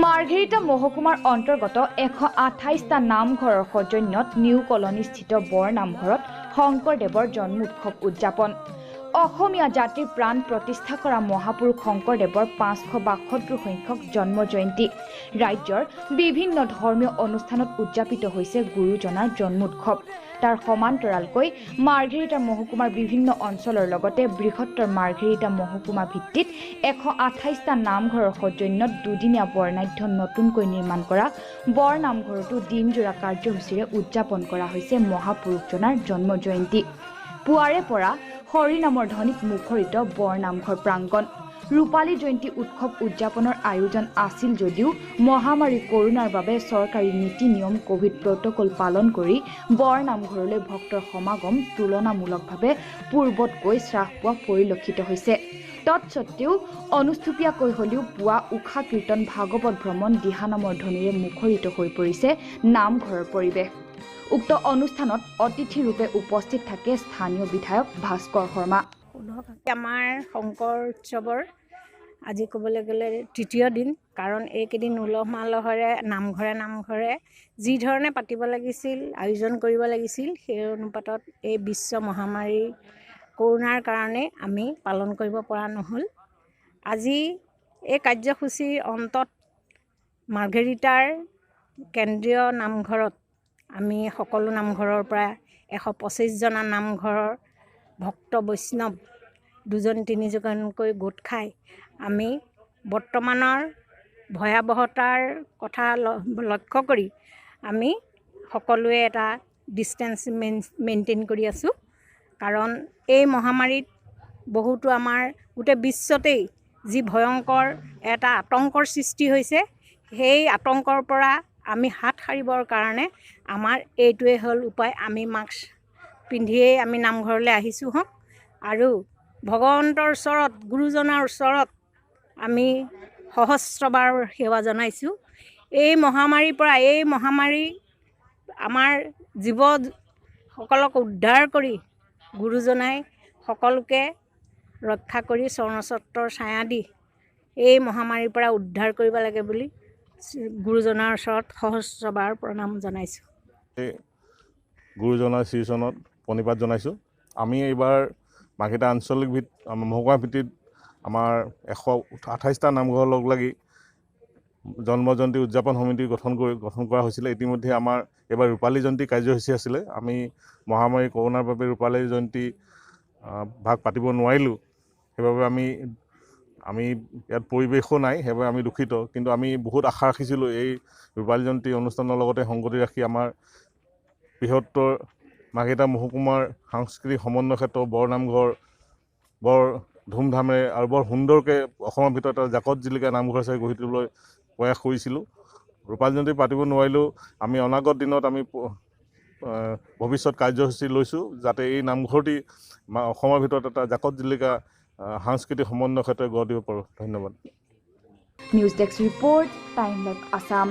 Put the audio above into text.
মঘৰিত মহকুমাৰ অন্তৰ্গত 128টা নামঘৰৰ সৌজন্যত নিউ কলনীস্থিত বৰ নামঘৰত শংকৰদেৱৰ জন্মোৎসৱ উদযাপন। অসমীয়া জাতিৰ প্ৰাণ প্ৰতিষ্ঠা কৰা মহাপুৰুষ শংকৰদেৱৰ 572 সংখ্যক জন্ম জয়ন্তী। ৰাজ্যৰ বিভিন্ন ধৰ্মীয় অনুষ্ঠানত উদযাপিত হৈছে গুৰুজনাৰ জন্মোৎসৱ। তাৰ সমান্তৰালকৈ মঘৰিত মহকুমাৰ বিভিন্ন অঞ্চলৰ লগতে বৃহত্তৰ মঘৰিত মহকুমা ভিত্তিত 128টা নামঘৰৰ সৌজন্যত দুদিনীয়া বৰ্ণাঢ্য নতুনকৈ নিৰ্মাণ কৰা বৰ নামঘৰতো দিনজোৰা কাৰ্যসূচীৰে উদযাপন কৰা হৈছে মহাপুৰুষজনাৰ জন্ম জয়ন্তী। পুৱাৰে পৰা হৰিনামৰ ধ্বনিত মুখৰিত বৰ নামঘৰ প্ৰাংগণ। ৰূপালী জয়ন্তী উৎসৱ উদযাপনৰ আয়োজন আছিল যদিও মহামাৰী কৰোনাৰ বাবে চৰকাৰী নীতি নিয়ম কোভিড প্ৰটকল পালন কৰি বৰ নামঘৰলৈ ভক্তৰ সমাগম তুলনামূলকভাৱে পূৰ্বতকৈ হ্ৰাস পোৱা পৰিলক্ষিত হৈছে। তৎসত্ত্বেও অনুষ্টুপীয়াকৈ হ'লেও পুৱা উষা কীৰ্তন ভাগৱত ভ্ৰমণ দিহানামৰ ধ্বনিৰে মুখৰিত হৈ পৰিছে নামঘৰৰ পৰিৱেশ। উক্ত অনুষ্ঠানত অতিথি ৰূপে উপস্থিত থাকে স্থানীয় বিধায়ক ভাস্কৰ শৰ্মা। আমাৰ শংকৰ উৎসৱৰ আজি ক'বলৈ গ'লে তৃতীয় দিন, কাৰণ এইকেইদিন উলহ মালহেৰে নামঘৰে যি ধৰণে পাতিব লাগিছিল, আয়োজন কৰিব লাগিছিল, সেই অনুপাতত এই বিশ্ব মহামাৰী কৰোনাৰ কাৰণে আমি পালন কৰিব পৰা নহ'ল। আজি এই কাৰ্যসূচীৰ অন্তত মঘৰিটাৰ কেন্দ্ৰীয় নামঘৰত আমি সকলো নামঘৰৰ পৰা 125জনা নামঘৰৰ ভক্ত বৈষ্ণৱ 2-3জনকৈ গোট খাই আমি বৰ্তমানৰ ভয়াৱহতাৰ কথা লক্ষ্য কৰি আমি সকলোৱে এটা ডিষ্টেঞ্চ মেইনটেইন কৰি আছোঁ। কাৰণ এই মহামাৰীত বহুতো আমাৰ গোটেই বিশ্বতেই যি ভয়ংকৰ এটা আতংকৰ সৃষ্টি হৈছে, সেই আতংকৰ পৰা আমি হাত সাৰিবৰ কাৰণে আমাৰ এইটোৱে হ'ল উপায়। আমি মাস্ক পিন্ধিয়েই আমি নামঘৰলৈ আহিছোঁ হওক, আৰু ভগৱন্তৰ ওচৰত, গুৰুজনাৰ ওচৰত আমি সহস্ৰবাৰ সেৱা জনাইছোঁ। এই মহামাৰীৰ পৰা, এই মহামাৰী আমাৰ জীৱসকলক উদ্ধাৰ কৰি গুৰুজনাই সকলোকে ৰক্ষা কৰি চৰণচত্ৰৰ ছায়া দি এই মহামাৰীৰ পৰা উদ্ধাৰ কৰিব লাগে বুলি গুৰুজনাৰ ওচৰত সহস্ৰবাৰ প্ৰণাম জনাইছোঁ। গুৰুজনাৰ শ্ৰীচৰণত প্ৰণিপাত জনাইছোঁ। আমি এইবাৰ মঘৰিত আঞ্চলিক মহকুমা ভিত্তিত আমাৰ 128টা নামঘৰৰ লগ লাগি জন্ম জয়ন্তী উদযাপন সমিতি গঠন কৰা হৈছিলে। ইতিমধ্যে আমাৰ এইবাৰ ৰূপালী জয়ন্তী কাৰ্যসূচী আছিলে। আমি মহামাৰী কৰোনাৰ বাবে ৰূপালী জয়ন্তী ভাগ পাতিব নোৱাৰিলোঁ। সেইবাবে আমি ইয়াত পৰিৱেশো নাই, সেইবাবে আমি দুখিত। কিন্তু আমি বহুত আশা ৰাখিছিলোঁ এই ৰূপালী জয়ন্তী অনুষ্ঠানৰ লগতে সংগতি ৰাখি আমাৰ বৃহত্তৰ মঘৰিত মহকুমাৰ সাংস্কৃতিক সমন্বয় ক্ষেত্ৰ বৰ নামঘৰ বৰ ধুমধামেৰে আৰু বৰ সুন্দৰকৈ অসমৰ ভিতৰত এটা জাকত জিলিকা নামঘৰ হিচাপে গঢ়ি তুলিবলৈ প্ৰয়াস কৰিছিলোঁ। ৰূপালী জয়ন্তী পাতিব নোৱাৰিলেও আমি অনাগত দিনত আমি ভৱিষ্যত কাৰ্যসূচী লৈছোঁ, যাতে এই নামঘৰটি অসমৰ ভিতৰত এটা জাকত জিলিকা সাংস্কৃতিক সমন্বয় ক্ষেত্ৰত গঢ় দিব পাৰোঁ। ধন্যবাদ। News desk report, time live Assam.